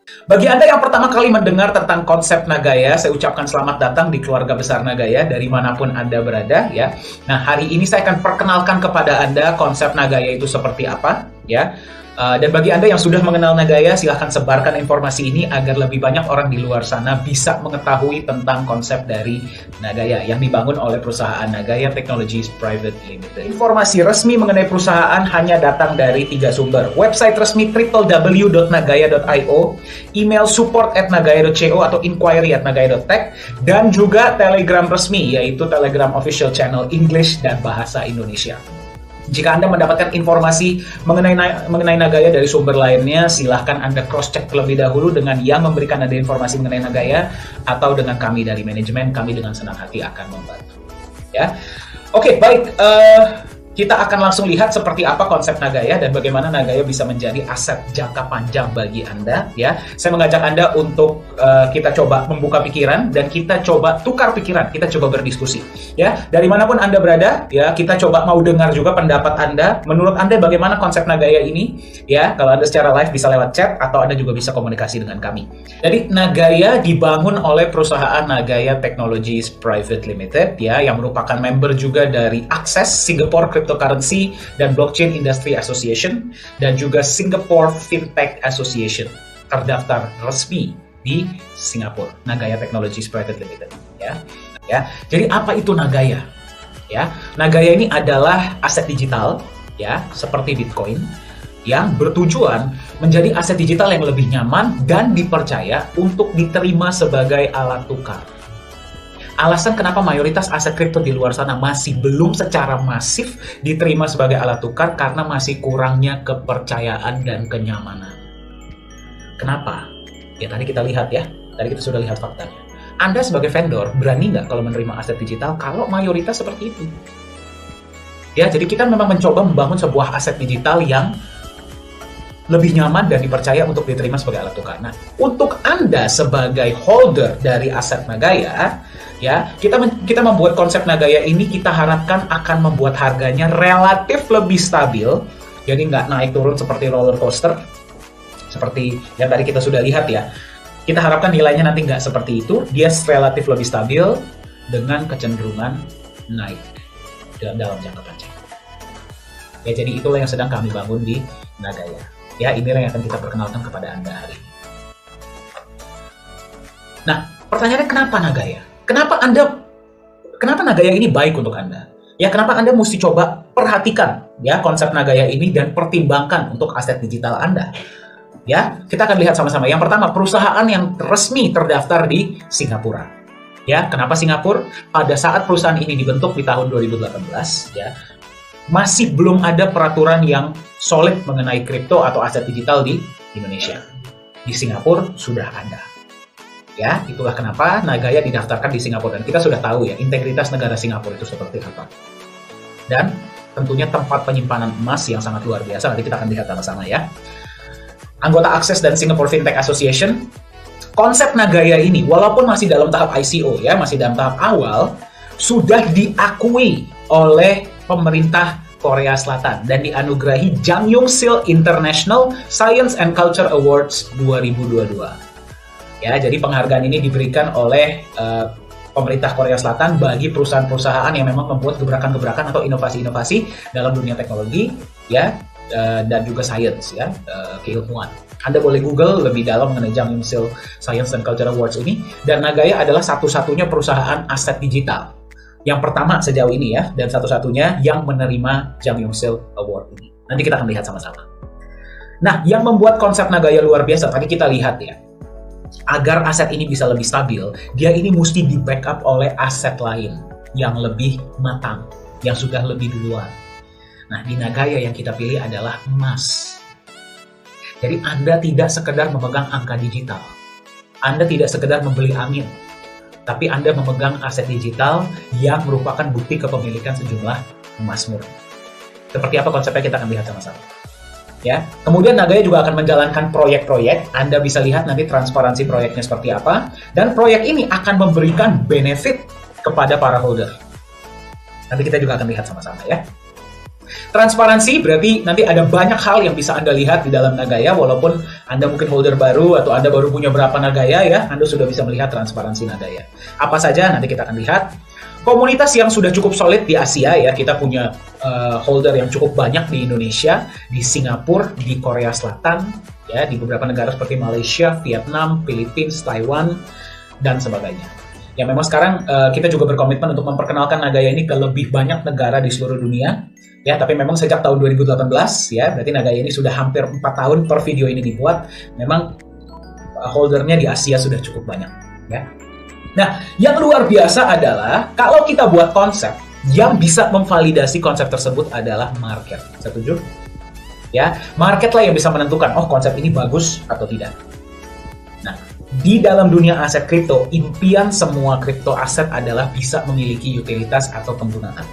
Bagi Anda yang pertama kali mendengar tentang konsep Nagaya, saya ucapkan selamat datang di keluarga besar Nagaya dari manapun Anda berada ya. Nah, hari ini saya akan perkenalkan kepada Anda konsep Nagaya itu seperti apa ya. Dan bagi Anda yang sudah mengenal Nagaya, silahkan sebarkan informasi ini agar lebih banyak orang di luar sana bisa mengetahui tentang konsep dari Nagaya yang dibangun oleh perusahaan Nagaya Technologies Private Limited. Informasi resmi mengenai perusahaan hanya datang dari 3 sumber. Website resmi www.nagaya.io, email support@nagaya.co atau inquiry@nagaya.tech, dan juga Telegram resmi, yaitu Telegram Official Channel English dan Bahasa Indonesia. Jika Anda mendapatkan informasi mengenai Nagaya dari sumber lainnya, silahkan Anda cross-check terlebih dahulu dengan yang memberikan Anda informasi mengenai Nagaya atau dengan kami dari manajemen. Kami dengan senang hati akan membantu. Ya, oke, baik. Kita akan langsung lihat seperti apa konsep Nagaya dan bagaimana Nagaya bisa menjadi aset jangka panjang bagi Anda. Ya, saya mengajak Anda untuk kita coba membuka pikiran dan kita coba tukar pikiran, kita coba berdiskusi. Ya, dari manapun Anda berada, ya kita coba mau dengar juga pendapat Anda. Menurut Anda bagaimana konsep Nagaya ini? Ya, kalau Anda secara live bisa lewat chat atau Anda juga bisa komunikasi dengan kami. Jadi Nagaya dibangun oleh perusahaan Nagaya Technologies Private Limited, ya, yang merupakan member juga dari Access Singapore Cryptocurrency dan Blockchain Industry Association dan juga Singapore Fintech Association, terdaftar resmi di Singapura, Nagaya Technologies Private Limited. Ya. Jadi apa itu Nagaya? Ya, Nagaya ini adalah aset digital, ya, seperti Bitcoin, yang bertujuan menjadi aset digital yang lebih nyaman dan dipercaya untuk diterima sebagai alat tukar. Alasan kenapa mayoritas aset kripto di luar sana masih belum secara masif diterima sebagai alat tukar karena masih kurangnya kepercayaan dan kenyamanan. Kenapa? Ya tadi kita lihat ya, tadi kita sudah lihat faktanya. Anda sebagai vendor berani nggak kalau menerima aset digital kalau mayoritas seperti itu? Ya, jadi kita memang mencoba membangun sebuah aset digital yang lebih nyaman dan dipercaya untuk diterima sebagai alat tukar. Nah, untuk Anda sebagai holder dari aset Nagaya, ya, kita membuat konsep Nagaya ini kita harapkan akan membuat harganya relatif lebih stabil, jadi nggak naik turun seperti roller coaster, seperti yang tadi kita sudah lihat ya. Kita harapkan nilainya nanti nggak seperti itu, dia relatif lebih stabil dengan kecenderungan naik dalam jangka panjang. Ya, jadi itulah yang sedang kami bangun di Nagaya. Ya, inilah yang akan kita perkenalkan kepada Anda hari ini. Nah, pertanyaannya kenapa Nagaya? Kenapa Nagaya ini baik untuk Anda? Ya, kenapa Anda mesti coba perhatikan ya konsep Nagaya ini dan pertimbangkan untuk aset digital Anda? Ya, kita akan lihat sama-sama. Yang pertama, perusahaan yang resmi terdaftar di Singapura. Ya, kenapa Singapura? Pada saat perusahaan ini dibentuk di tahun 2018, ya, masih belum ada peraturan yang solid mengenai kripto atau aset digital di Indonesia. Di Singapura sudah ada. Ya, itulah kenapa Nagaya didaftarkan di Singapura. Dan kita sudah tahu ya, integritas negara Singapura itu seperti apa. Dan tentunya tempat penyimpanan emas yang sangat luar biasa. Nanti kita akan lihat sama-sama ya. Anggota Access dan Singapore Fintech Association, konsep Nagaya ini walaupun masih dalam tahap ICO ya, masih dalam tahap awal, sudah diakui oleh pemerintah Korea Selatan dan dianugerahi Jang Young-sil International Science and Culture Awards 2022. Ya, jadi penghargaan ini diberikan oleh pemerintah Korea Selatan bagi perusahaan-perusahaan yang memang membuat gebrakan-gebrakan atau inovasi-inovasi dalam dunia teknologi, ya, dan juga science, ya, keilmuan. Anda boleh Google lebih dalam mengenai Jang Young-sil Science and Culture Awards ini, dan Nagaya adalah satu-satunya perusahaan aset digital yang pertama sejauh ini ya, dan satu-satunya yang menerima Jang Young-sil Award ini. Nanti kita akan lihat sama-sama. Nah, yang membuat konsep Nagaya luar biasa, tadi kita lihat ya, agar aset ini bisa lebih stabil, dia ini mesti di-backup oleh aset lain yang lebih matang, yang sudah lebih duluan. Nah, di Nagaya yang kita pilih adalah emas. Jadi Anda tidak sekedar memegang angka digital. Anda tidak sekedar membeli angin. Tapi Anda memegang aset digital yang merupakan bukti kepemilikan sejumlah emas murni. Seperti apa konsepnya kita akan lihat sama-sama. Ya, kemudian Nagaya juga akan menjalankan proyek-proyek. Anda bisa lihat nanti transparansi proyeknya seperti apa. Dan proyek ini akan memberikan benefit kepada para holder. Nanti kita juga akan lihat sama-sama ya. Transparansi berarti nanti ada banyak hal yang bisa Anda lihat di dalam Nagaya, walaupun Anda mungkin holder baru atau Anda baru punya berapa Nagaya ya, Anda sudah bisa melihat transparansi Nagaya. Apa saja nanti kita akan lihat. Komunitas yang sudah cukup solid di Asia ya, kita punya holder yang cukup banyak di Indonesia, di Singapura, di Korea Selatan, ya, di beberapa negara seperti Malaysia, Vietnam, Filipina, Taiwan, dan sebagainya. Ya memang sekarang kita juga berkomitmen untuk memperkenalkan Nagaya ini ke lebih banyak negara di seluruh dunia. Ya, tapi memang sejak tahun 2018 ya, berarti Nagaya ini sudah hampir 4 tahun per video ini dibuat. Memang holdernya di Asia sudah cukup banyak ya. Nah, yang luar biasa adalah kalau kita buat konsep, yang bisa memvalidasi konsep tersebut adalah market. Setuju? Ya, market lah yang bisa menentukan, oh konsep ini bagus atau tidak. Nah, di dalam dunia aset kripto, impian semua kripto aset adalah bisa memiliki utilitas atau penggunaan.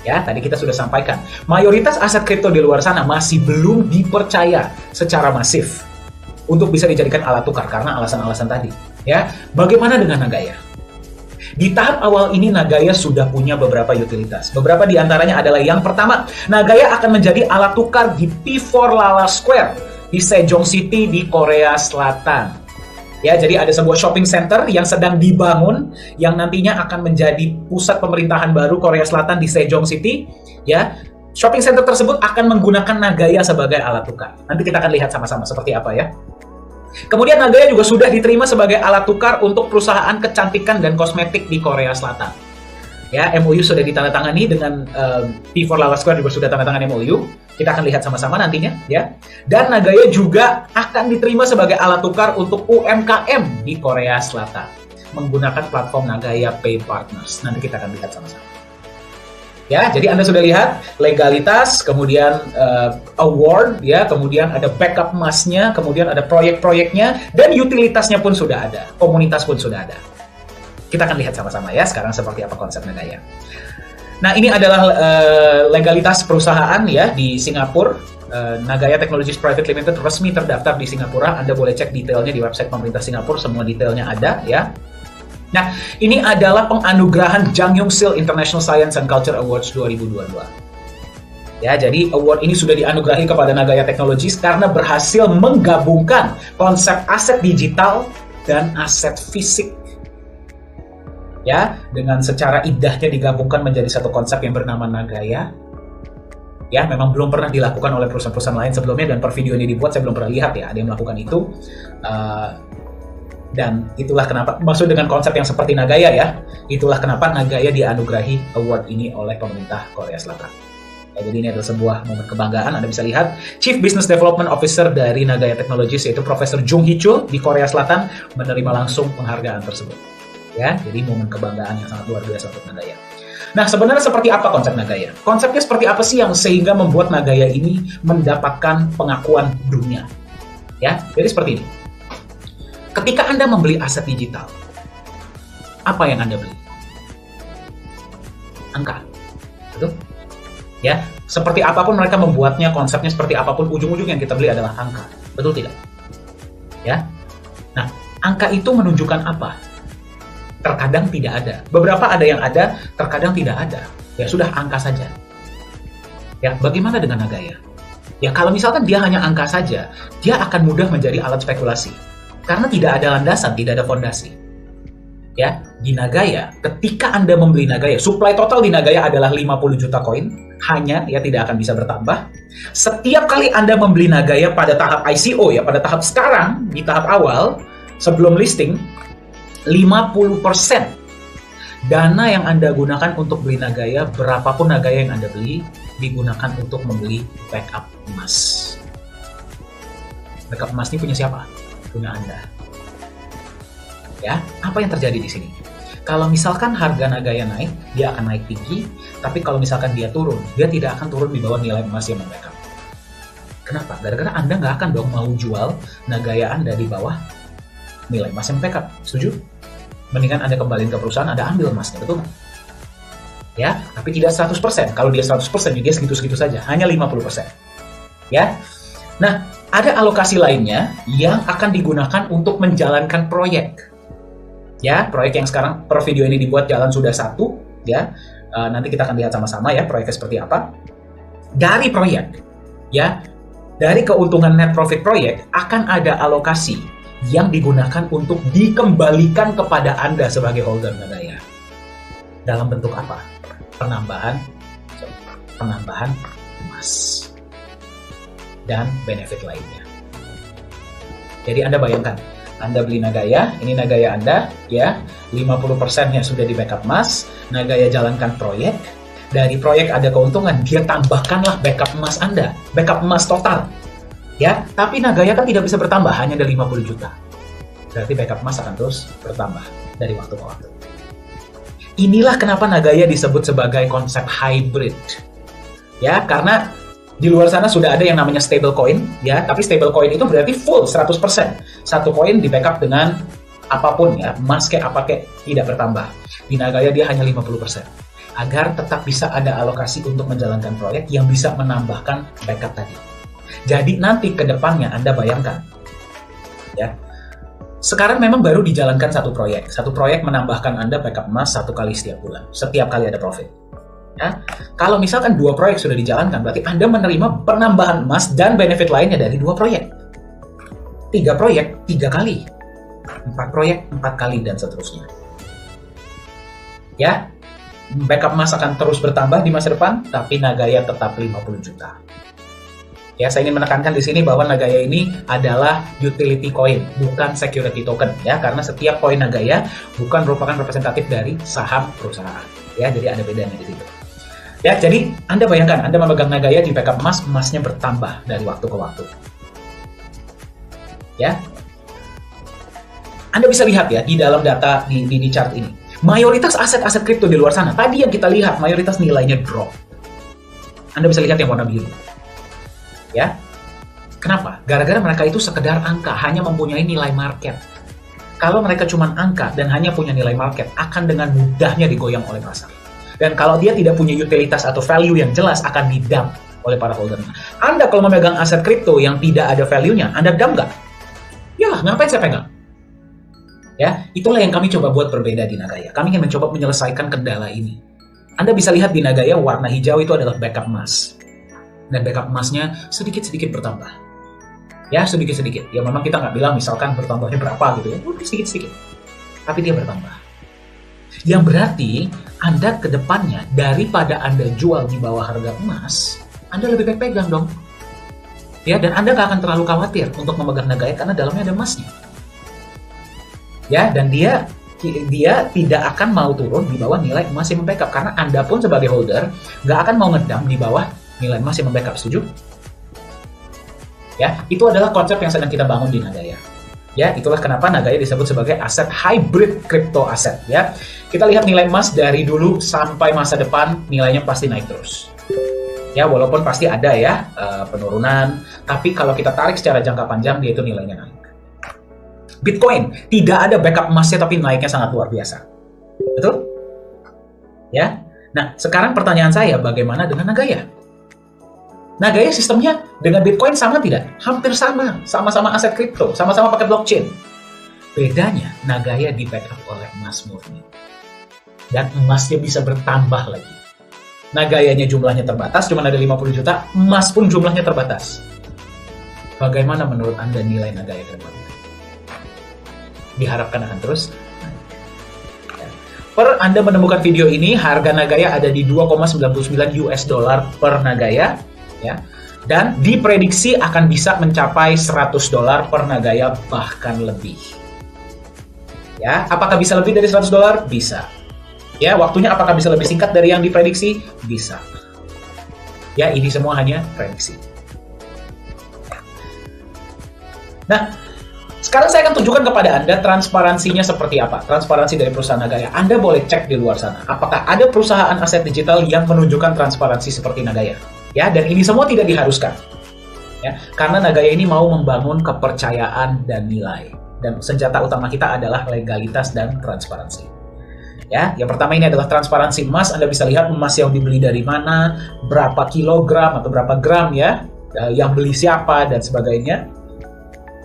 Ya, tadi kita sudah sampaikan, mayoritas aset kripto di luar sana masih belum dipercaya secara masif untuk bisa dijadikan alat tukar karena alasan-alasan tadi. Ya, bagaimana dengan Nagaya? Di tahap awal ini Nagaya sudah punya beberapa utilitas. Beberapa di antaranya adalah yang pertama, Nagaya akan menjadi alat tukar di P4 Lala Square di Sejong City di Korea Selatan. Ya, jadi ada sebuah shopping center yang sedang dibangun yang nantinya akan menjadi pusat pemerintahan baru Korea Selatan di Sejong City. Ya, shopping center tersebut akan menggunakan Nagaya sebagai alat tukar. Nanti kita akan lihat sama-sama seperti apa ya. Kemudian Nagaya juga sudah diterima sebagai alat tukar untuk perusahaan kecantikan dan kosmetik di Korea Selatan. Ya, MOU sudah ditandatangani dengan P4 Lala Square juga sudah tanda tangan MOU. Kita akan lihat sama-sama nantinya, ya. Dan Nagaya juga akan diterima sebagai alat tukar untuk UMKM di Korea Selatan menggunakan platform Nagaya Pay Partners. Nanti kita akan lihat sama-sama. Ya, jadi Anda sudah lihat legalitas, kemudian award, ya, kemudian ada backup emasnya, kemudian ada proyek-proyeknya, dan utilitasnya pun sudah ada, komunitas pun sudah ada. Kita akan lihat sama-sama ya sekarang seperti apa konsep Nagaya. Nah, ini adalah legalitas perusahaan ya di Singapura. Nagaya Technologies Private Limited resmi terdaftar di Singapura. Anda boleh cek detailnya di website pemerintah Singapura, semua detailnya ada ya. Nah, ini adalah penganugerahan Jang Young Sil International Science and Culture Awards 2022. Ya, jadi award ini sudah dianugerahi kepada Nagaya Technologies karena berhasil menggabungkan konsep aset digital dan aset fisik. Ya, dengan secara indahnya digabungkan menjadi satu konsep yang bernama Nagaya. Ya, memang belum pernah dilakukan oleh perusahaan-perusahaan lain sebelumnya, dan per video ini dibuat saya belum pernah lihat ya ada yang melakukan itu. Dan itulah kenapa, maksud dengan konsep yang seperti Nagaya ya, itulah kenapa Nagaya dianugerahi award ini oleh pemerintah Korea Selatan. Ya, jadi ini adalah sebuah momen kebanggaan. Anda bisa lihat Chief Business Development Officer dari Nagaya Technologies yaitu Profesor Jung Hee Chul di Korea Selatan menerima langsung penghargaan tersebut. Ya, jadi momen kebanggaan yang sangat luar biasa untuk Nagaya. Nah, sebenarnya seperti apa konsep Nagaya? Konsepnya seperti apa sih yang sehingga membuat Nagaya ini mendapatkan pengakuan dunia? Ya, jadi seperti ini. Ketika Anda membeli aset digital, apa yang Anda beli? Angka. Betul? Ya, seperti apapun mereka membuatnya, konsepnya seperti apapun, ujung-ujung yang kita beli adalah angka. Betul tidak? Ya. Nah, angka itu menunjukkan apa? Terkadang tidak ada. Beberapa ada yang ada, terkadang tidak ada. Ya sudah, angka saja. Ya, bagaimana dengan Nagaya? Ya, kalau misalkan dia hanya angka saja, dia akan mudah menjadi alat spekulasi. Karena tidak ada landasan, tidak ada fondasi. Ya, di Nagaya, ketika Anda membeli Nagaya, supply total di Nagaya adalah 50 juta koin, hanya, ya tidak akan bisa bertambah. Setiap kali Anda membeli Nagaya pada tahap ICO, ya pada tahap sekarang, di tahap awal, sebelum listing, 50% dana yang Anda gunakan untuk beli Nagaya, berapapun Nagaya yang Anda beli, digunakan untuk membeli backup emas. Backup emas ini punya siapa? Punya Anda. Ya, apa yang terjadi di sini? Kalau misalkan harga Nagaya naik, dia akan naik tinggi, tapi kalau misalkan dia turun, dia tidak akan turun di bawah nilai emas yang membackup. Kenapa? Gara-gara Anda nggak akan dong mau jual Nagaya Anda di bawah nilai emas yang backup. Setuju? Mendingan Anda kembaliin ke perusahaan, Anda ambil emasnya, betul nggak? Ya, tapi tidak 100%. Kalau dia 100%, dia segitu-segitu saja. Hanya 50%. Ya. Nah, ada alokasi lainnya yang akan digunakan untuk menjalankan proyek. Ya, proyek yang sekarang per video ini dibuat jalan sudah 1. Ya. Nanti kita akan lihat sama-sama ya proyeknya seperti apa. Dari proyek, ya, dari keuntungan net profit proyek akan ada alokasi yang digunakan untuk dikembalikan kepada Anda sebagai holder Nagaya. Dalam bentuk apa? Penambahan emas dan benefit lainnya. Jadi Anda bayangkan, Anda beli Nagaya, ini Nagaya Anda, ya, 50%-nya sudah di backup emas, Nagaya jalankan proyek, dari proyek ada keuntungan, dia tambahkanlah backup emas Anda, backup emas total. Ya, tapi Nagaya kan tidak bisa bertambah, hanya ada 50 juta. Berarti backup emas akan terus bertambah dari waktu ke waktu. Inilah kenapa Nagaya disebut sebagai konsep hybrid. Ya, karena di luar sana sudah ada yang namanya stable coin, ya, tapi stable coin itu berarti full 100%. Satu koin di backup dengan apapun ya, emas kayak apa kayak, tidak bertambah. Di Nagaya dia hanya 50%. Agar tetap bisa ada alokasi untuk menjalankan proyek yang bisa menambahkan backup tadi. Jadi nanti ke depannya Anda bayangkan, ya, sekarang memang baru dijalankan satu proyek menambahkan Anda backup emas 1 kali setiap bulan, setiap kali ada profit. Ya, kalau misalkan 2 proyek sudah dijalankan, berarti Anda menerima penambahan emas dan benefit lainnya dari 2 proyek. 3 proyek 3 kali, 4 proyek 4 kali dan seterusnya. Ya, backup emas akan terus bertambah di masa depan, tapi Nagaya tetap 50 juta. Ya, saya ingin menekankan di sini bahwa Nagaya ini adalah utility coin, bukan security token, ya, karena setiap koin Nagaya bukan merupakan representatif dari saham perusahaan. Ya, jadi ada bedanya di situ. Ya, jadi Anda bayangkan, Anda memegang Nagaya di backup emas, emasnya bertambah dari waktu ke waktu. Ya, Anda bisa lihat ya di dalam data di chart ini. Mayoritas aset-aset kripto di luar sana, tadi yang kita lihat mayoritas nilainya drop. Anda bisa lihat yang warna biru. Ya, kenapa? Gara-gara mereka itu sekedar angka, hanya mempunyai nilai market. Kalau mereka cuma angka dan hanya punya nilai market, akan dengan mudahnya digoyang oleh pasar. Dan kalau dia tidak punya utilitas atau value yang jelas, akan didump oleh para holdernya. Anda kalau memegang aset kripto yang tidak ada value-nya, Anda dump nggak? Ya, ngapain saya pegang? Ya, itulah yang kami coba buat berbeda di Nagaya. Kami ingin mencoba menyelesaikan kendala ini. Anda bisa lihat di Nagaya warna hijau itu adalah backup emas. Dan backup emasnya sedikit-sedikit bertambah. Ya, sedikit-sedikit. Ya, memang kita nggak bilang misalkan bertambahnya berapa gitu ya. Sedikit-sedikit. Tapi dia bertambah. Yang berarti, Anda ke depannya, daripada Anda jual di bawah harga emas, Anda lebih baik pegang dong. Ya, dan Anda nggak akan terlalu khawatir untuk memegang Nagaya karena dalamnya ada emasnya. Ya, dan dia tidak akan mau turun di bawah nilai emas yang membackup. Karena Anda pun sebagai holder, nggak akan mau ngedam di bawah nilai emas yang membackup, setuju? Ya, itu adalah konsep yang sedang kita bangun di Nagaya. Ya, itulah kenapa Nagaya disebut sebagai aset hybrid crypto aset. Ya, kita lihat nilai emas dari dulu sampai masa depan nilainya pasti naik terus. Ya, walaupun pasti ada ya penurunan, tapi kalau kita tarik secara jangka panjang dia itu nilainya naik. Bitcoin tidak ada backup emasnya tapi naiknya sangat luar biasa, betul? Ya, nah sekarang pertanyaan saya, bagaimana dengan Nagaya? Nagaya sistemnya dengan Bitcoin sama tidak? Hampir sama, sama-sama aset kripto, sama-sama pakai blockchain. Bedanya, Nagaya di backup oleh emas murni. Dan emasnya bisa bertambah lagi. Nagayanya jumlahnya terbatas, cuma ada 50 juta, emas pun jumlahnya terbatas. Bagaimana menurut Anda nilai Nagaya ke depan? Diharapkan akan terus. Per Anda menemukan video ini, harga Nagaya ada di 2,99 US dollar per Nagaya. Ya, dan diprediksi akan bisa mencapai 100 dolar per Nagaya, bahkan lebih. Ya, apakah bisa lebih dari 100 dolar? Bisa. Ya, waktunya apakah bisa lebih singkat dari yang diprediksi? Bisa. Ya, ini semua hanya prediksi. Nah, sekarang saya akan tunjukkan kepada Anda transparansinya seperti apa. Transparansi dari perusahaan Nagaya. Anda boleh cek di luar sana. Apakah ada perusahaan aset digital yang menunjukkan transparansi seperti Nagaya? Ya, dan ini semua tidak diharuskan. Ya, karena Nagaya ini mau membangun kepercayaan dan nilai. Dan senjata utama kita adalah legalitas dan transparansi. Ya, yang pertama ini adalah transparansi emas. Anda bisa lihat emas yang dibeli dari mana, berapa kilogram atau berapa gram ya, yang beli siapa dan sebagainya.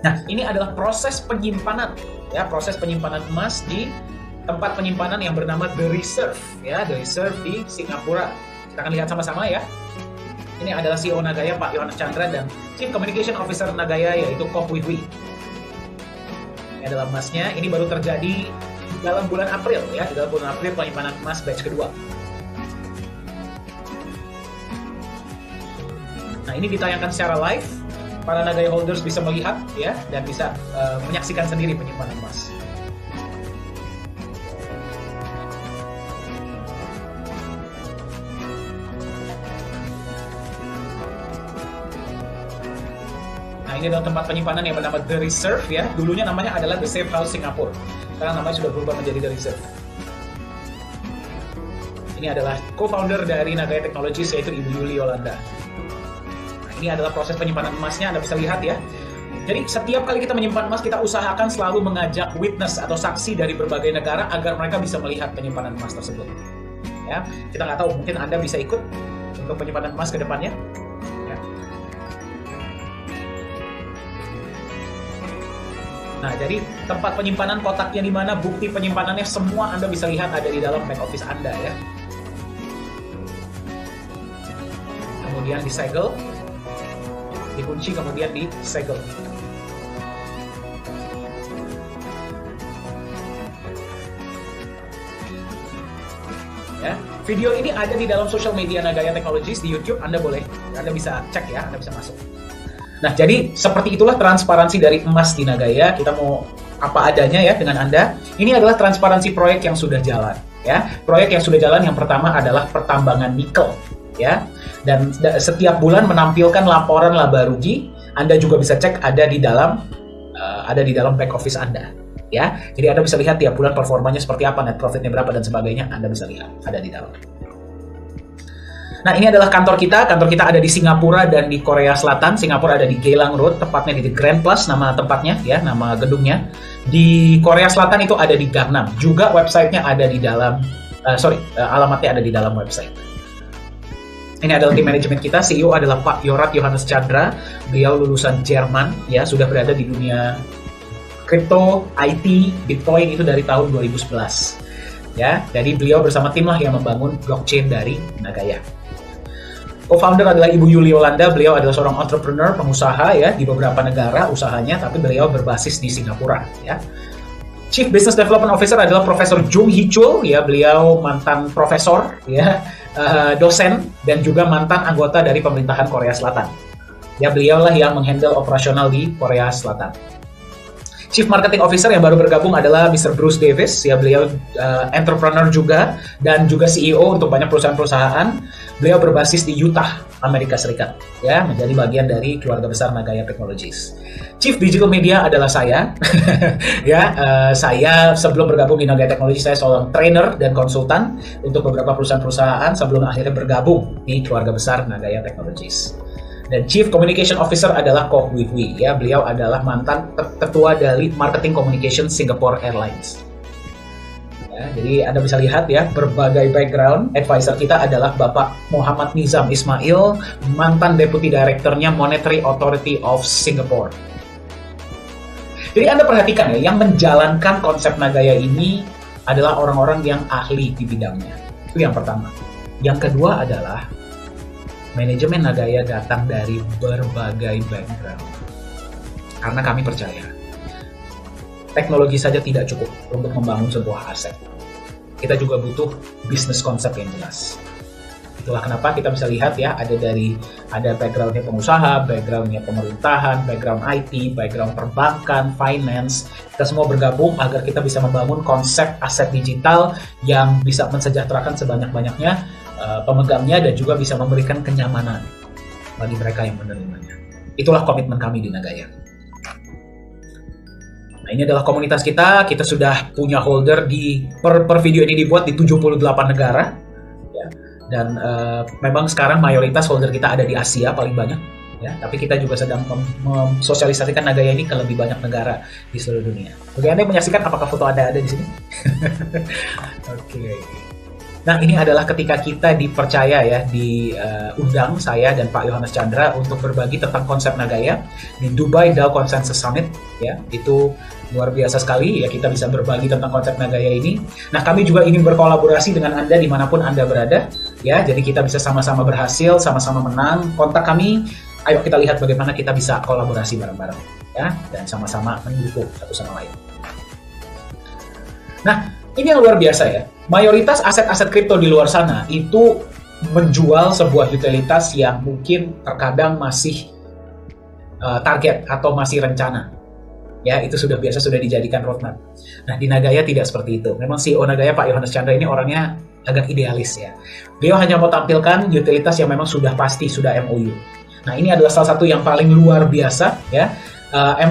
Nah, ini adalah proses penyimpanan, ya, proses penyimpanan emas di tempat penyimpanan yang bernama The Reserve, ya, The Reserve di Singapura. Kita akan lihat sama-sama ya. Ini adalah CEO Nagaya, Pak Yohanes Chandra, dan Chief Communication Officer Nagaya, yaitu Kok Wee Wee. Ini adalah emasnya. Ini baru terjadi dalam bulan April, ya, di dalam bulan April penyimpanan emas batch kedua. Nah, ini ditayangkan secara live. Para Nagaya holders bisa melihat, ya, dan bisa menyaksikan sendiri penyimpanan emas. Nah, ini adalah tempat penyimpanan yang bernama The Reserve, ya. Dulunya namanya adalah The Safe House Singapore. Sekarang namanya sudah berubah menjadi The Reserve. Ini adalah co-founder dari Nagaya Technologies, yaitu Ibu Yuli Yolanda. Nah, ini adalah proses penyimpanan emasnya, Anda bisa lihat ya. Jadi setiap kali kita menyimpan emas, kita usahakan selalu mengajak witness atau saksi dari berbagai negara agar mereka bisa melihat penyimpanan emas tersebut. Ya, kita nggak tahu, mungkin Anda bisa ikut untuk penyimpanan emas ke depannya. Nah, jadi tempat penyimpanan kotaknya di mana, bukti penyimpanannya, semua Anda bisa lihat ada di dalam back office Anda ya. Kemudian disegel, dikunci, kemudian disegel. Ya, video ini ada di dalam social media Nagaya Technologies di YouTube. Anda bisa cek ya, Anda bisa masuk. Nah, jadi seperti itulah transparansi dari emas di Nagaya. Kita mau apa adanya ya dengan Anda. Ini adalah transparansi proyek yang sudah jalan ya. Proyek yang sudah jalan yang pertama adalah pertambangan nikel ya. Dan setiap bulan menampilkan laporan laba rugi. Anda juga bisa cek ada di dalam back office Anda ya. Jadi Anda bisa lihat tiap bulan performanya seperti apa, net profitnya berapa dan sebagainya. Anda bisa lihat ada di dalam. Nah, ini adalah kantor kita. Kantor kita ada di Singapura dan di Korea Selatan. Singapura ada di Geylang Road, tepatnya di The Grand Plus, nama tempatnya, ya, nama gedungnya. Di Korea Selatan itu ada di Gangnam. Juga websitenya ada di dalam, alamatnya ada di dalam website. Ini adalah tim manajemen kita. CEO adalah Pak Yohanes Chandra. Beliau lulusan Jerman, ya, sudah berada di dunia kripto, IT, Bitcoin itu dari tahun 2011. Ya, jadi beliau bersama tim lah yang membangun blockchain dari Nagaya. Co-founder adalah Ibu Yuli Yolanda. Beliau adalah seorang entrepreneur, pengusaha ya di beberapa negara usahanya, tapi beliau berbasis di Singapura ya. Chief Business Development Officer adalah Profesor Jung Hee Chul ya. Beliau mantan profesor ya, dosen dan juga mantan anggota dari pemerintahan Korea Selatan. Ya, beliau lah yang menghandle operasional di Korea Selatan. Chief Marketing Officer yang baru bergabung adalah Mr. Bruce Davis, ya, beliau entrepreneur juga dan juga CEO untuk banyak perusahaan-perusahaan. Beliau berbasis di Utah, Amerika Serikat, ya, menjadi bagian dari keluarga besar Nagaya Technologies. Chief Digital Media adalah saya, ya, saya sebelum bergabung di Nagaya Technologies saya seorang trainer dan konsultan untuk beberapa perusahaan-perusahaan sebelum akhirnya bergabung di keluarga besar Nagaya Technologies. Dan Chief Communication Officer adalah Kok Wee Wee, ya, beliau adalah mantan ketua dari Marketing Communication Singapore Airlines. Ya, jadi Anda bisa lihat ya, berbagai background. Advisor kita adalah Bapak Muhammad Nizam Ismail, mantan Deputy Director-nya Monetary Authority of Singapore. Jadi Anda perhatikan ya, yang menjalankan konsep Nagaya ini adalah orang-orang yang ahli di bidangnya. Itu yang pertama. Yang kedua adalah manajemen Nagaya datang dari berbagai background. Karena kami percaya, teknologi saja tidak cukup untuk membangun sebuah aset. Kita juga butuh bisnis konsep yang jelas. Itulah kenapa kita bisa lihat ya, ada backgroundnya pengusaha, backgroundnya pemerintahan, background IT, background perbankan, finance. Kita semua bergabung agar kita bisa membangun konsep aset digital yang bisa mensejahterakan sebanyak-banyaknya pemegangnya dan juga bisa memberikan kenyamanan bagi mereka yang menerimanya. Itulah komitmen kami di Nagaya. Nah, ini adalah komunitas kita. Kita sudah punya holder di per video ini dibuat di 78 negara. Ya. Dan memang sekarang mayoritas holder kita ada di Asia paling banyak. Ya, tapi kita juga sedang mensosialisasikan Nagaya ini ke lebih banyak negara di seluruh dunia. Bagi Anda yang menyaksikan, apakah foto Anda ada di sini? Oke. Nah, ini adalah ketika kita dipercaya ya, diundang saya dan Pak Yohanes Chandra untuk berbagi tentang konsep Nagaya di Dubai DAO Consensus Summit. Ya, itu luar biasa sekali ya, kita bisa berbagi tentang konsep Nagaya ini. Nah, kami juga ingin berkolaborasi dengan Anda dimanapun Anda berada. Ya, jadi kita bisa sama-sama berhasil, sama-sama menang. Kontak kami, ayo kita lihat bagaimana kita bisa kolaborasi bareng-bareng. Ya, dan sama-sama mendukung satu sama lain. Nah, ini yang luar biasa ya. Mayoritas aset-aset kripto di luar sana itu menjual sebuah utilitas yang mungkin terkadang masih target atau masih rencana. Ya, itu sudah biasa, sudah dijadikan roadmap. Nah, di Nagaya tidak seperti itu. Memang CEO Nagaya, Pak Yohanes Chandra ini orangnya agak idealis ya. Beliau hanya mau tampilkan utilitas yang memang sudah pasti, sudah MOU. Nah, ini adalah salah satu yang paling luar biasa ya.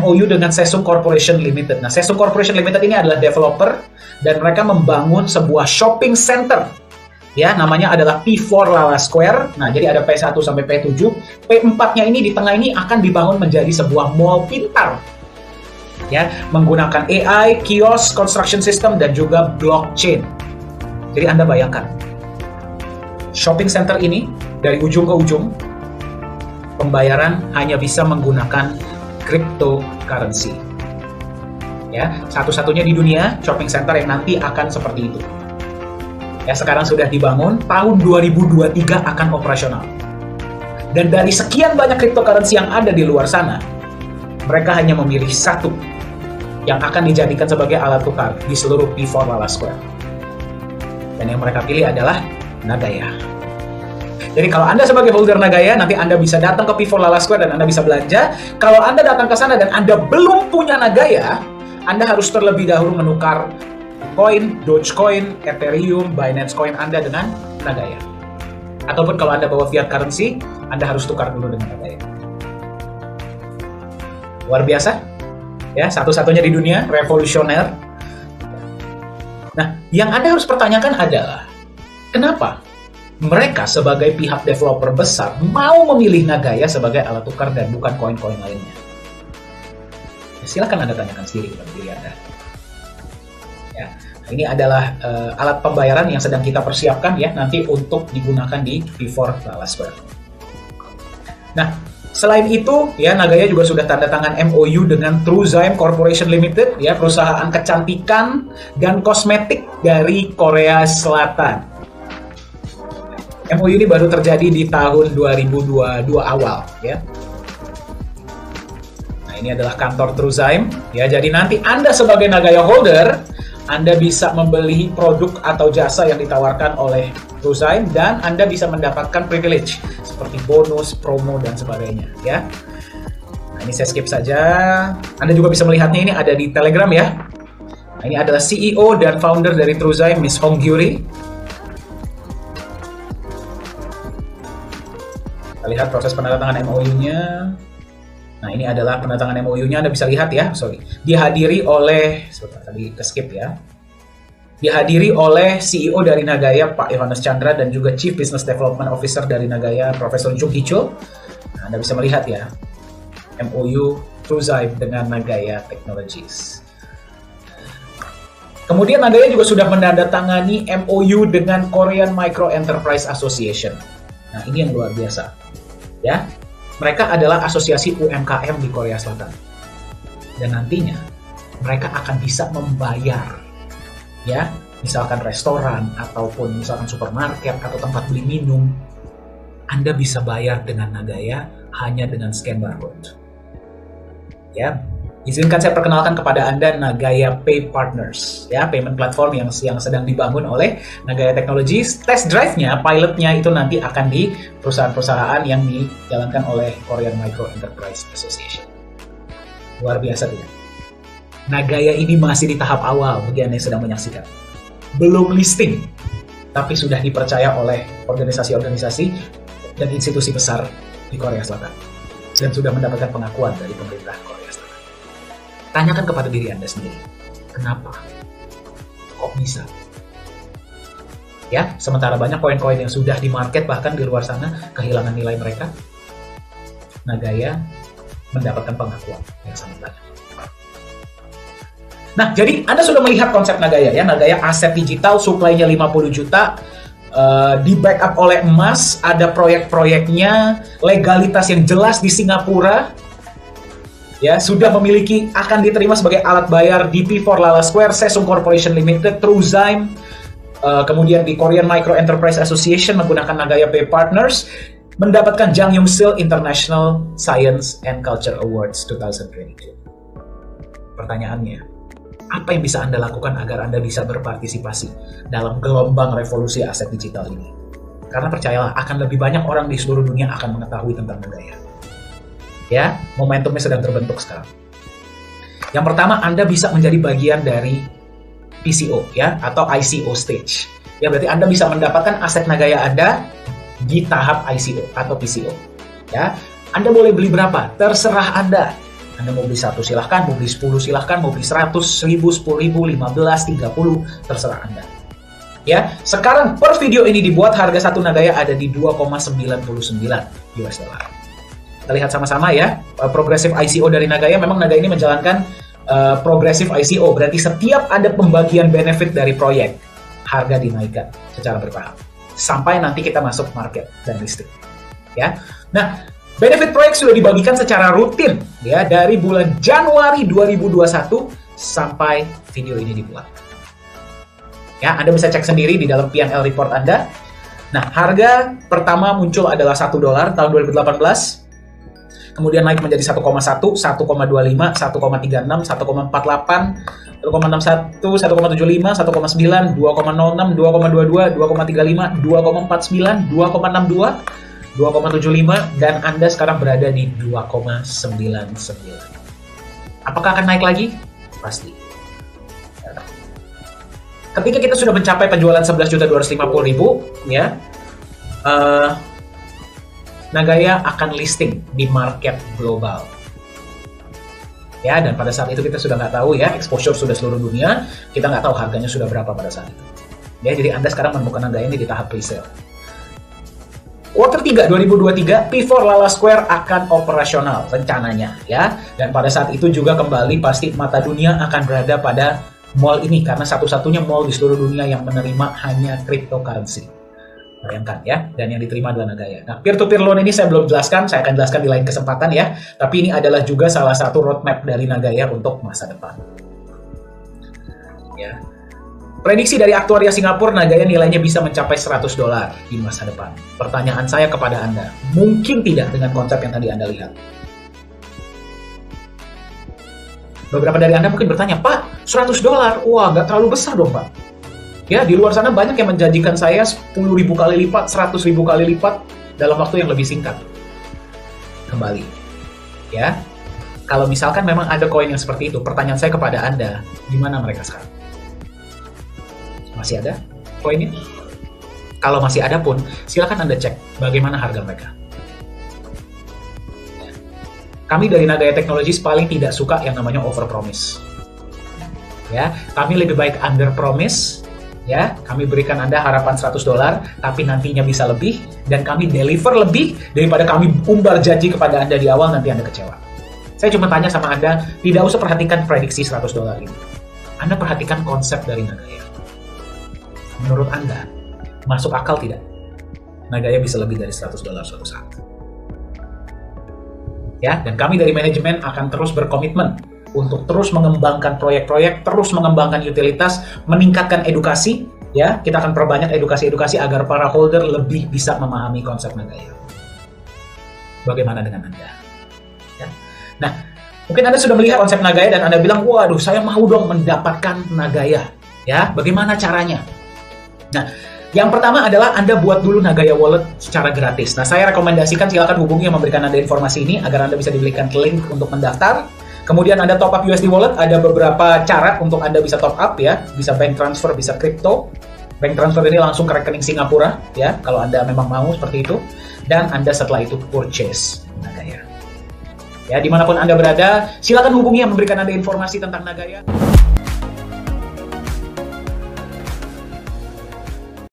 MOU dengan Sesung Corporation Limited. Nah, Sesung Corporation Limited ini adalah developer dan mereka membangun sebuah shopping center. Ya, namanya adalah P4 Lala Square. Nah, jadi ada P1 sampai P7. P4-nya ini di tengah ini akan dibangun menjadi sebuah mall pintar. Ya, menggunakan AI, kios, construction system dan juga blockchain. Jadi Anda bayangkan, shopping center ini dari ujung ke ujung pembayaran hanya bisa menggunakan cryptocurrency. Ya, satu-satunya di dunia shopping center yang nanti akan seperti itu. Ya, sekarang sudah dibangun, tahun 2023 akan operasional. Dan dari sekian banyak cryptocurrency yang ada di luar sana, mereka hanya memilih satu yang akan dijadikan sebagai alat tukar di seluruh P4 Lala Square. Dan yang mereka pilih adalah Nagaya. Jadi kalau Anda sebagai holder Nagaya, nanti Anda bisa datang ke P4 Lala Square dan Anda bisa belanja. Kalau Anda datang ke sana dan Anda belum punya Nagaya, Anda harus terlebih dahulu menukar koin, Dogecoin, Ethereum, Binance Coin Anda dengan Nagaya. Ataupun kalau Anda bawa fiat currency, Anda harus tukar dulu dengan Nagaya. Luar biasa. Ya, satu-satunya di dunia, revolusioner. Nah, yang Anda harus pertanyakan adalah, kenapa mereka sebagai pihak developer besar mau memilih Nagaya sebagai alat tukar dan bukan koin-koin lainnya? Ya, silakan Anda tanyakan sendiri kepada diri Anda. Ya, ini adalah alat pembayaran yang sedang kita persiapkan ya nanti untuk digunakan di P4 Lala Square. Nah, selain itu, ya Nagaya juga sudah tanda tangan MOU dengan Truezyme Corporation Limited, ya perusahaan kecantikan dan kosmetik dari Korea Selatan. MOU ini baru terjadi di tahun 2022 awal, ya. Nah, ini adalah kantor Truezyme, ya. Jadi nanti Anda sebagai Nagaya holder, Anda bisa membeli produk atau jasa yang ditawarkan oleh Truezyme dan Anda bisa mendapatkan privilege seperti bonus, promo dan sebagainya ya. Nah, ini saya skip saja. Anda juga bisa melihatnya, ini ada di Telegram ya. Nah, ini adalah CEO dan founder dari Truezyme, Miss Hong Gyuri. Kita lihat proses penandatangan MOU-nya. Nah, ini adalah penandatangan MOU-nya, Anda bisa lihat ya. Dihadiri oleh, sebentar tadi ke skip ya. Dihadiri oleh CEO dari Nagaya, Pak Yohanes Chandra, dan juga Chief Business Development Officer dari Nagaya, Profesor Jung Hee-chul. Nah, Anda bisa melihat ya, MOU Truezyme dengan Nagaya Technologies. Kemudian Nagaya juga sudah menandatangani MOU dengan Korean Micro Enterprise Association. Nah, ini yang luar biasa. Ya, mereka adalah asosiasi UMKM di Korea Selatan. Dan nantinya mereka akan bisa membayar, ya, misalkan restoran ataupun misalkan supermarket atau tempat beli minum, Anda bisa bayar dengan Nagaya hanya dengan scan barcode. Ya, izinkan saya perkenalkan kepada Anda Nagaya Pay Partners, ya, payment platform yang sedang dibangun oleh Nagaya Technologies. Test drive-nya, pilotnya itu nanti akan di perusahaan-perusahaan yang dijalankan oleh Korean Micro Enterprise Association. Luar biasa tidak? Nagaya ini masih di tahap awal bagi Anda yang sedang menyaksikan. Belum listing, tapi sudah dipercaya oleh organisasi-organisasi dan institusi besar di Korea Selatan. Dan sudah mendapatkan pengakuan dari pemerintah Korea Selatan. Tanyakan kepada diri Anda sendiri, kenapa? Kok bisa? Ya, sementara banyak koin-koin yang sudah di market bahkan di luar sana kehilangan nilai mereka, Nagaya mendapatkan pengakuan yang sangat banyak. Nah, jadi Anda sudah melihat konsep Nagaya ya. Nagaya aset digital, supply-nya 50 juta, di backup oleh emas, ada proyek-proyeknya, legalitas yang jelas di Singapura, ya, sudah memiliki, akan diterima sebagai alat bayar di P4 Lala Square, Sesung Corporation Limited, through Zyme, kemudian di Korean Micro Enterprise Association menggunakan Nagaya Bay Partners, mendapatkan Jang Yum Sil International Science and Culture Awards 2022. Pertanyaannya, apa yang bisa Anda lakukan agar Anda bisa berpartisipasi dalam gelombang revolusi aset digital ini? Karena percayalah, akan lebih banyak orang di seluruh dunia akan mengetahui tentang Nagaya. Ya, momentumnya sedang terbentuk sekarang. Yang pertama, Anda bisa menjadi bagian dari PCO, ya, atau ICO stage. Ya, berarti Anda bisa mendapatkan aset Nagaya Anda di tahap ICO atau PCO. Ya, Anda boleh beli berapa? Terserah Anda. Anda mau beli 1 silahkan, mau beli 10 silahkan, mau beli 100, 1000, 10.000, 15, 30, terserah Anda. Ya, sekarang per video ini dibuat harga satu Nagaya ada di 2,99 US dollar. Kita lihat sama-sama ya, progresif ICO dari Nagaya. Memang Nagaya ini menjalankan progresif ICO, berarti setiap ada pembagian benefit dari proyek, harga dinaikkan secara bertahap sampai nanti kita masuk market dan listing. Ya, nah, benefit proyek sudah dibagikan secara rutin ya dari bulan Januari 2021 sampai video ini dibuat. Ya, Anda bisa cek sendiri di dalam P&L report Anda. Nah, harga pertama muncul adalah $1 tahun 2018. Kemudian naik menjadi 1,1, 1,25, 1,36, 1,48, 1,61, 1,75, 1,9, 2,06, 2,22, 2,35, 2,49, 2,62, 2,75, dan Anda sekarang berada di 2,99. Apakah akan naik lagi? Pasti. Ketika kita sudah mencapai penjualan 11.250.000, ya, Nagaya akan listing di market global. Ya, dan pada saat itu kita sudah nggak tahu ya, exposure sudah seluruh dunia, kita nggak tahu harganya sudah berapa pada saat itu. Ya, jadi Anda sekarang menemukan Nagaya ini di tahap pre-sale. Quarter 3 2023, P4 Lala Square akan operasional rencananya ya. Dan pada saat itu juga kembali pasti mata dunia akan berada pada mall ini karena satu-satunya mall di seluruh dunia yang menerima hanya cryptocurrency. Bayangkan ya, dan yang diterima adalah Nagaya. Nah, peer-to-peer loan ini saya belum jelaskan, saya akan jelaskan di lain kesempatan ya. Tapi ini adalah juga salah satu roadmap dari Nagaya untuk masa depan. Ya. Prediksi dari aktuaria Singapura, Nagaya nilainya bisa mencapai $100 di masa depan. Pertanyaan saya kepada Anda, mungkin tidak dengan konsep yang tadi Anda lihat? Beberapa dari Anda mungkin bertanya, Pak, $100? Wah, nggak terlalu besar dong, Pak. Ya, di luar sana banyak yang menjanjikan saya 10.000 kali lipat, 100.000 kali lipat dalam waktu yang lebih singkat. Kembali. Ya, kalau misalkan memang ada koin yang seperti itu, pertanyaan saya kepada Anda, di mana mereka sekarang? Masih ada koinnya? Kalau masih ada pun, silakan Anda cek bagaimana harga mereka. Kami dari Nagaya Technologies paling tidak suka yang namanya over promise. Ya, kami lebih baik under promise. Ya, kami berikan Anda harapan $100, tapi nantinya bisa lebih, dan kami deliver lebih daripada kami umbar janji kepada Anda di awal, nanti Anda kecewa. Saya cuma tanya sama Anda, tidak usah perhatikan prediksi $100 ini. Anda perhatikan konsep dari Nagaya. Menurut Anda, masuk akal tidak? Nagaya bisa lebih dari $100 suatu saat. Ya, dan kami dari manajemen akan terus berkomitmen untuk terus mengembangkan proyek-proyek, terus mengembangkan utilitas, meningkatkan edukasi, ya, kita akan perbanyak edukasi-edukasi agar para holder lebih bisa memahami konsep Nagaya. Bagaimana dengan Anda? Ya. Nah, mungkin Anda sudah melihat konsep Nagaya dan Anda bilang, waduh, saya mau dong mendapatkan Nagaya. Ya, bagaimana caranya? Nah, yang pertama adalah Anda buat dulu Nagaya Wallet secara gratis. Nah, saya rekomendasikan silakan hubungi yang memberikan Anda informasi ini agar Anda bisa diberikan link untuk mendaftar. Kemudian Anda top up USD Wallet, ada beberapa cara untuk Anda bisa top up ya, bisa bank transfer, bisa crypto. Bank transfer ini langsung ke rekening Singapura ya, kalau Anda memang mau seperti itu. Dan Anda setelah itu purchase Nagaya. Ya, dimanapun Anda berada, silakan hubungi yang memberikan Anda informasi tentang Nagaya.